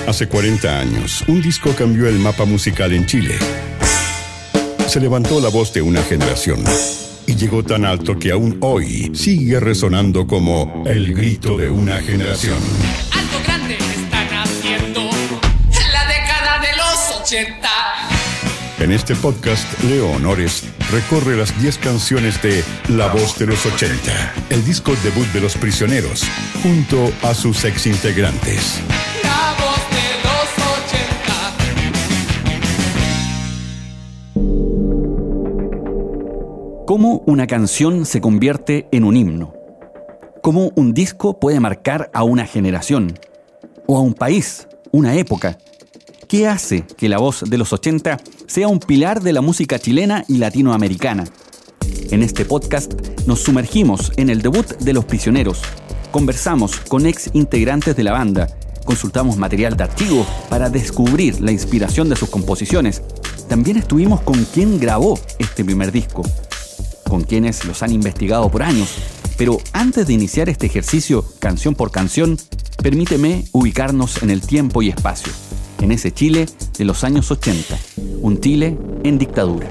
Hace 40 años, un disco cambió el mapa musical en Chile. Se levantó la voz de una generación y llegó tan alto que aún hoy sigue resonando como el grito de una generación. Algo grande están haciendo en la década de los 80. En este podcast, Leo Honores recorre las 10 canciones de La Voz de los 80, el disco debut de Los Prisioneros, junto a sus exintegrantes. La voz de los 80. ¿Cómo una canción se convierte en un himno? ¿Cómo un disco puede marcar a una generación? ¿O a un país? ¿Una época? ¿Qué hace que La Voz de los 80 sea un pilar de la música chilena y latinoamericana? En este podcast nos sumergimos en el debut de Los Prisioneros. Conversamos con ex integrantes de la banda. Consultamos material de archivo para descubrir la inspiración de sus composiciones. También estuvimos con quien grabó este primer disco, con quienes los han investigado por años. Pero antes de iniciar este ejercicio canción por canción, permíteme ubicarnos en el tiempo y espacio, en ese Chile de los años 80, un Chile en dictadura.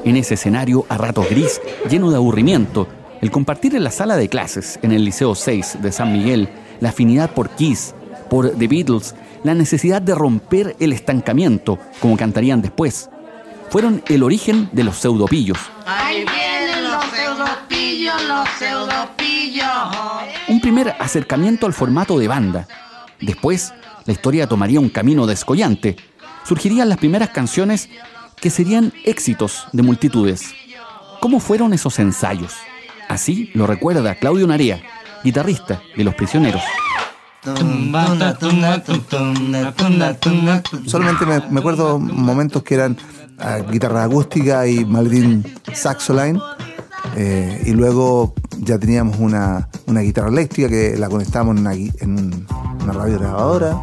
En ese escenario a ratos gris, lleno de aburrimiento, el compartir en la sala de clases en el Liceo 6 de San Miguel, la afinidad por Kiss, por The Beatles, la necesidad de romper el estancamiento, como cantarían después, fueron el origen de los pseudopillos. Ahí vienen los pseudopillos, los pseudopillos. Un primer acercamiento al formato de banda. Después, la historia tomaría un camino descollante. Surgirían las primeras canciones que serían éxitos de multitudes. ¿Cómo fueron esos ensayos? Así lo recuerda Claudio Narea, guitarrista de Los Prisioneros. Solamente me acuerdo momentos que eran guitarra acústica y maletín saxo line, y luego ya teníamos una guitarra eléctrica que la conectamos en una radio grabadora,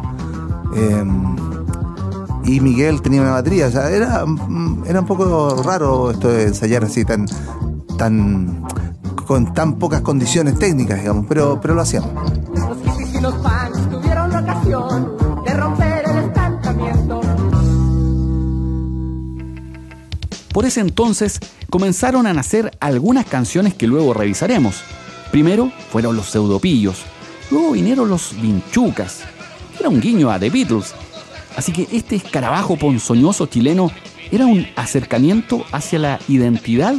y Miguel tenía una batería. O sea, era un poco raro esto de ensayar así con tan pocas condiciones técnicas, digamos, pero lo hacíamos. Los hippies y los punks tuvieron la ocasión de romper el estancamiento. Por ese entonces comenzaron a nacer algunas canciones que luego revisaremos. Primero fueron los pseudopillos, luego vinieron los vinchucas. Era un guiño a The Beatles. Así que este escarabajo ponzoñoso chileno era un acercamiento hacia la identidad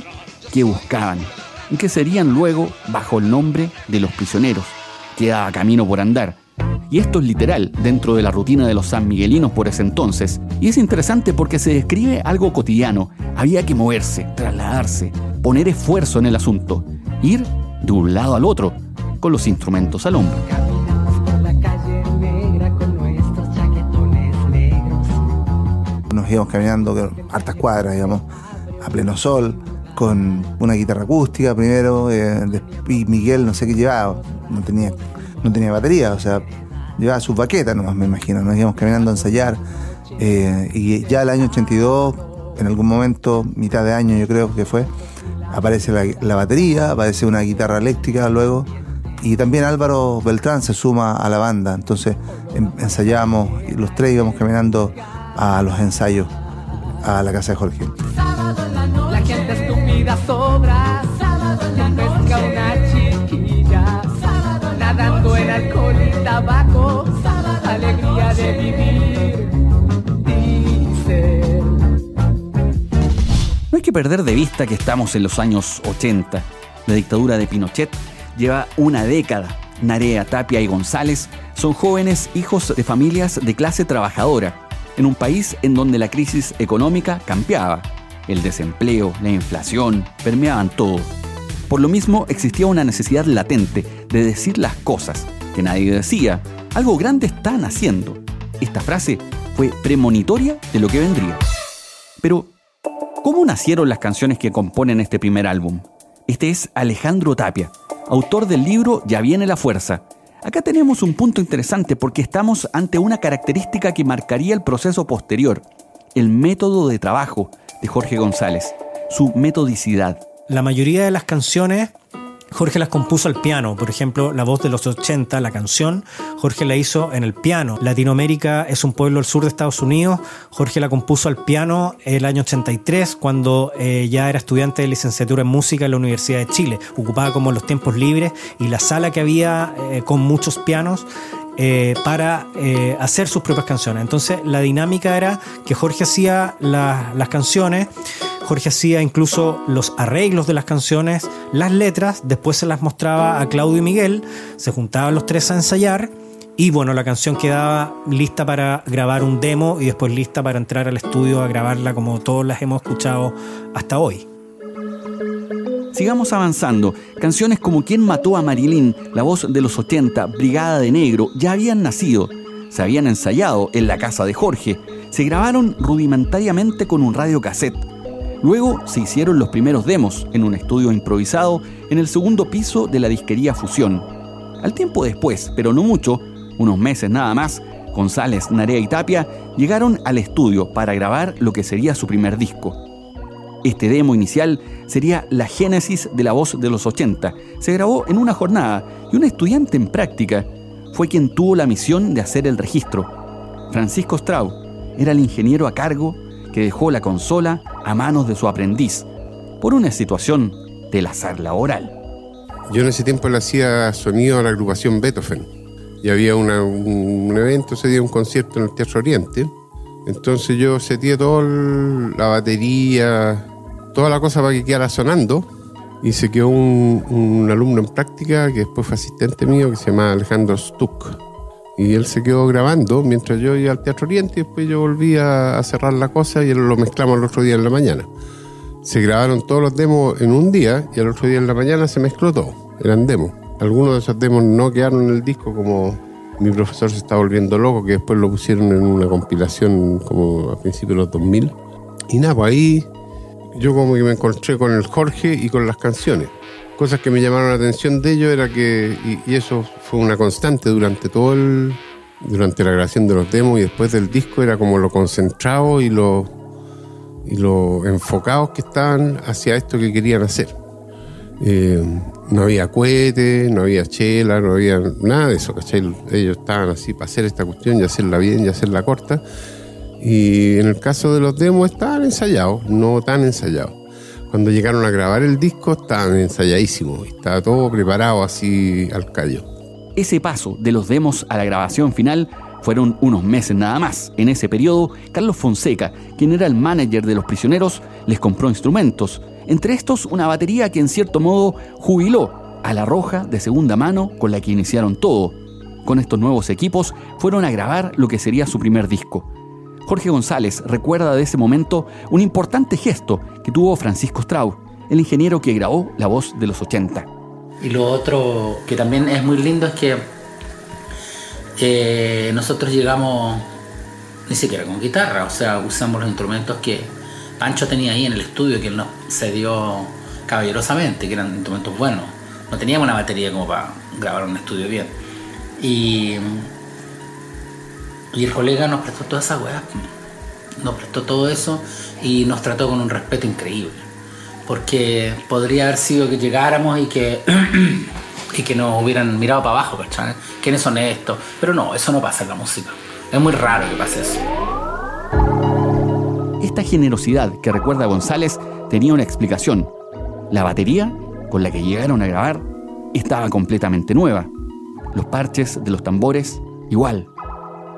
que buscaban, y que serían luego bajo el nombre de Los Prisioneros. Quedaba camino por andar. Y esto es literal dentro de la rutina de los sanmiguelinos por ese entonces. Y es interesante porque se describe algo cotidiano. Había que moverse, trasladarse, poner esfuerzo en el asunto, ir de un lado al otro, con los instrumentos al hombro. Caminamos por la calle negra con nuestros chaquetones negros. Nos íbamos caminando hartas cuadras, digamos, a pleno sol, con una guitarra acústica primero, y Miguel no sé qué llevaba, no tenía batería, o sea, llevaba sus baquetas nomás, me imagino. Nos íbamos caminando a ensayar, y ya el año 82, en algún momento, mitad de año yo creo que fue, aparece la batería, aparece una guitarra eléctrica luego, y también Álvaro Beltrán se suma a la banda. Entonces ensayábamos, y los tres íbamos caminando a los ensayos a la casa de Jorge. La gente estúpida sobra, que pesca una chiquilla, nadando en alcohol y tabaco, alegría de vivir, dice. No hay que perder de vista que estamos en los años 80. La dictadura de Pinochet lleva una década. Narea, Tapia y González son jóvenes hijos de familias de clase trabajadora, en un país en donde la crisis económica campeaba. El desempleo, la inflación, permeaban todo. Por lo mismo, existía una necesidad latente de decir las cosas que nadie decía. Algo grande están haciendo. Esta frase fue premonitoria de lo que vendría. Pero, ¿cómo nacieron las canciones que componen este primer álbum? Este es Alejandro Tapia, autor del libro Ya viene la fuerza. Acá tenemos un punto interesante porque estamos ante una característica que marcaría el proceso posterior, el método de trabajo de Jorge González, su metodicidad. La mayoría de las canciones Jorge las compuso al piano. Por ejemplo, La Voz de los 80, la canción, Jorge la hizo en el piano. Latinoamérica es un pueblo al sur de Estados Unidos. Jorge la compuso al piano el año 83, cuando ya era estudiante de licenciatura en música en la Universidad de Chile. Ocupaba como los tiempos libres y la sala que había con muchos pianos para hacer sus propias canciones. Entonces la dinámica era que Jorge hacía las canciones, Jorge hacía incluso los arreglos de las canciones, las letras, después se las mostraba a Claudio y Miguel, se juntaban los tres a ensayar y bueno, la canción quedaba lista para grabar un demo y después lista para entrar al estudio a grabarla como todos las hemos escuchado hasta hoy. Sigamos avanzando. Canciones como ¿Quién mató a Marilyn?, La Voz de los 80, Brigada de Negro, ya habían nacido. Se habían ensayado en la casa de Jorge. Se grabaron rudimentariamente con un radiocassette. Luego se hicieron los primeros demos en un estudio improvisado en el segundo piso de la disquería Fusión. Al tiempo después, pero no mucho, unos meses nada más, González, Narea y Tapia llegaron al estudio para grabar lo que sería su primer disco. Este demo inicial sería la génesis de La Voz de los 80. Se grabó en una jornada y un estudiante en práctica fue quien tuvo la misión de hacer el registro. Francisco Straub era el ingeniero a cargo que dejó la consola a manos de su aprendiz por una situación del azar laboral. Yo en ese tiempo le hacía sonido a la agrupación Beethoven y había un evento, ese día un concierto en el Teatro Oriente. Entonces yo seteé toda la batería, toda la cosa para que quedara sonando y se quedó un alumno en práctica que después fue asistente mío que se llama Alejandro Stuck. Y él se quedó grabando mientras yo iba al Teatro Oriente y después yo volví a cerrar la cosa y lo mezclamos el otro día en la mañana. Se grabaron todos los demos en un día y al otro día en la mañana se mezcló todo. Eran demos. Algunos de esos demos no quedaron en el disco, como Mi profesor se está volviendo loco, que después lo pusieron en una compilación como a principios de los 2000. Y nada, pues ahí yo como que me encontré con el Jorge y con las canciones. Cosas que me llamaron la atención de ellos era que, y eso fue una constante durante durante la grabación de los demos y después del disco, era como lo concentrado y lo enfocados que estaban hacia esto que querían hacer. No había cohete, no había chela, no había nada de eso, ¿cachai? Ellos estaban así para hacer esta cuestión y hacerla bien y hacerla corta. Y en el caso de los demos estaban ensayados, no tan ensayados. Cuando llegaron a grabar el disco estaban ensayadísimos, estaba todo preparado así al callo. Ese paso de los demos a la grabación final fueron unos meses nada más. En ese periodo, Carlos Fonseca, quien era el manager de Los Prisioneros, les compró instrumentos. Entre estos, una batería que en cierto modo jubiló a La Roja de segunda mano con la que iniciaron todo. Con estos nuevos equipos fueron a grabar lo que sería su primer disco. Jorge González recuerda de ese momento un importante gesto que tuvo Francisco Straub, el ingeniero que grabó La Voz de los 80. Y lo otro que también es muy lindo es que nosotros llegamos ni siquiera con guitarra, o sea, usamos los instrumentos que Pancho tenía ahí en el estudio, que él nos cedió caballerosamente, que eran instrumentos buenos. No teníamos una batería como para grabar un estudio bien. Y el colega nos prestó toda esa weá, nos prestó todo eso y nos trató con un respeto increíble. Porque podría haber sido que llegáramos y que nos hubieran mirado para abajo, ¿cachai? ¿Quiénes son estos? Pero no, eso no pasa en la música. Es muy raro que pase eso. Esta generosidad que recuerda González tenía una explicación. La batería con la que llegaron a grabar estaba completamente nueva. Los parches de los tambores, igual.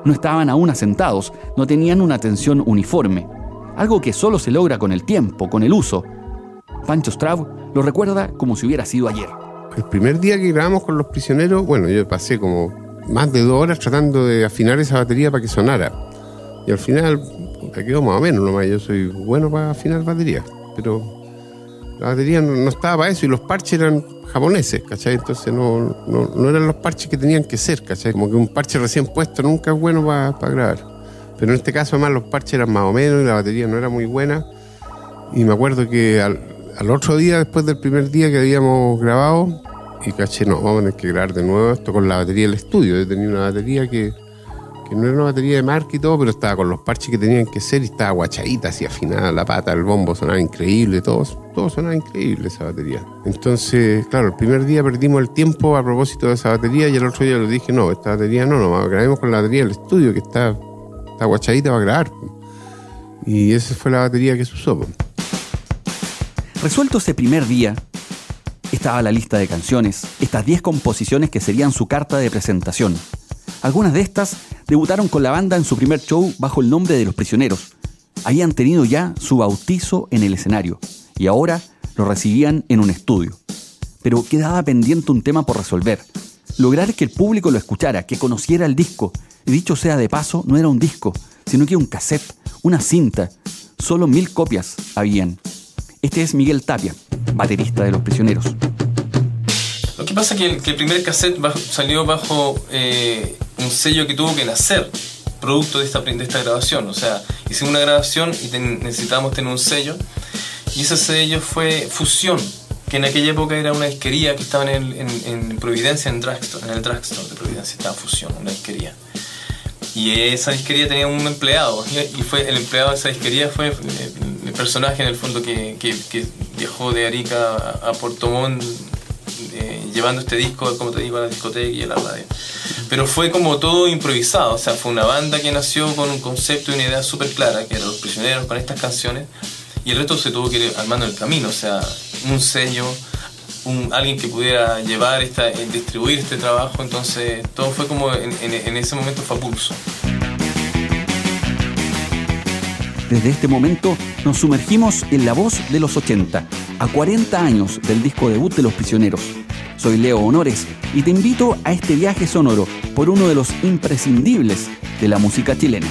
No estaban aún asentados, no tenían una tensión uniforme. Algo que solo se logra con el tiempo, con el uso. Pancho Straub lo recuerda como si hubiera sido ayer. El primer día que grabamos con Los Prisioneros, bueno, yo pasé como más de 2 horas tratando de afinar esa batería para que sonara. Y al final, quedó más o menos nomás. Yo soy bueno para afinar batería, pero la batería no estaba para eso y los parches eran japoneses, ¿cachai? Entonces no eran los parches que tenían que ser, ¿cachai? Como que un parche recién puesto nunca es bueno para grabar. Pero en este caso además los parches eran más o menos y la batería no era muy buena. Y me acuerdo que al otro día, después del primer día que habíamos grabado, y caché, no, vamos a tener que grabar de nuevo esto con la batería del estudio. Yo tenía una batería que que no era una batería de marca y todo, pero estaba con los parches que tenían que ser y estaba guachadita, así afinada, la pata, el bombo sonaba increíble, todo sonaba increíble esa batería. Entonces, claro, el primer día perdimos el tiempo a propósito de esa batería y el otro día les dije, no, esta batería no, grabemos con la batería del estudio que está guachadita para grabar. Y esa fue la batería que se usó. Resuelto ese primer día, estaba la lista de canciones, estas 10 composiciones que serían su carta de presentación. Algunas de estas debutaron con la banda en su primer show bajo el nombre de Los Prisioneros. Habían tenido ya su bautizo en el escenario y ahora lo recibían en un estudio. Pero quedaba pendiente un tema por resolver. Lograr que el público lo escuchara, que conociera el disco. Y dicho sea de paso, no era un disco, sino que un cassette, una cinta. Solo 1000 copias habían. Este es Miguel Tapia, baterista de Los Prisioneros. Lo que pasa es que el primer cassette salió bajo un sello que tuvo que nacer, producto de esta grabación. O sea, hicimos una grabación y necesitábamos tener un sello. Y ese sello fue Fusión, que en aquella época era una disquería que estaba en Providencia, en el Drugstore de Providencia estaba Fusión, una disquería. Y esa disquería tenía un empleado, y fue el empleado de esa disquería fue el personaje en el fondo que viajó de Arica a Puerto Montt, llevando este disco, como te digo, a la discoteca y a la radio. Pero fue como todo improvisado, o sea, fue una banda que nació con un concepto y una idea súper clara, que eran Los Prisioneros con estas canciones, y el resto se tuvo que ir armando en el camino, o sea, un sello, alguien que pudiera llevar distribuir este trabajo. Entonces todo fue como en ese momento fue a pulso. Desde este momento nos sumergimos en la voz de los 80, a 40 años del disco debut de Los Prisioneros. Soy Leo Honores y te invito a este viaje sonoro por uno de los imprescindibles de la música chilena.